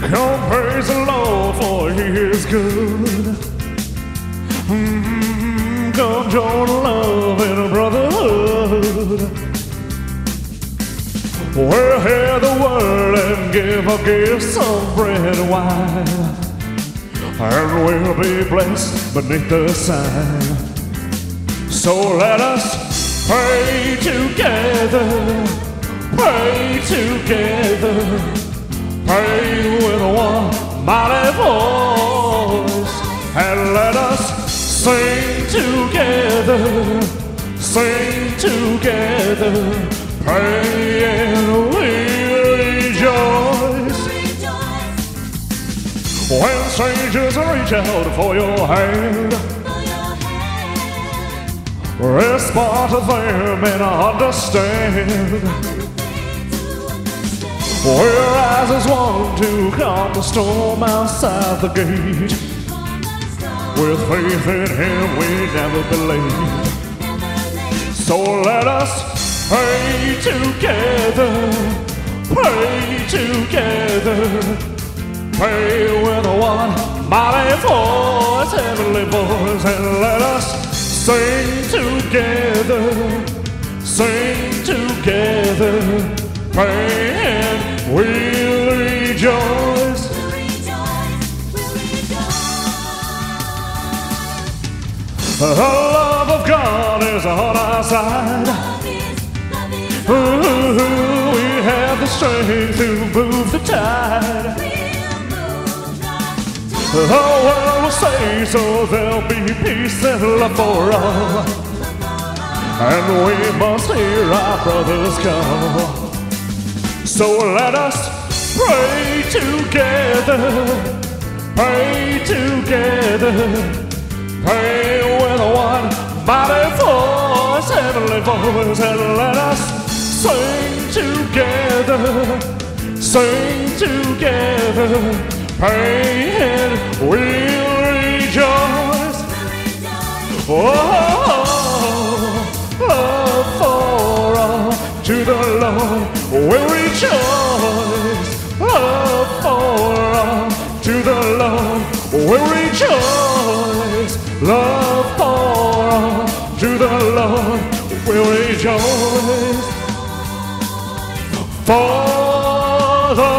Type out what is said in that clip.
Come praise the Lord for He is good. Come join love and brotherhood. We'll hear the word and give our gifts of bread and wine, and we'll be blessed beneath the sign. So let us pray together, pray together, pray with one mighty voice, and let us sing together, sing together, pray and we rejoice. When strangers reach out for your hand, respond to them and understand. We'll rise as one to calm the storm outside the gate. With faith in Him we never believed. So let us pray together, pray together, pray with one mighty voice, heavenly voice, and let us sing together, sing together, pray and we'll rejoice. The love of God is on our side. We have the strength to move the tide. The world will say so, there'll be peace and love for all, and we must hear our brothers call. So let us pray together, pray together, pray with one mighty voice, heavenly voice, and let us sing together, sing together, pray and we'll rejoice. Oh, love for all, to the Lord we'll rejoice. Love for all, to the Lord we'll rejoice. Love for all, to the Lord we'll rejoice. For the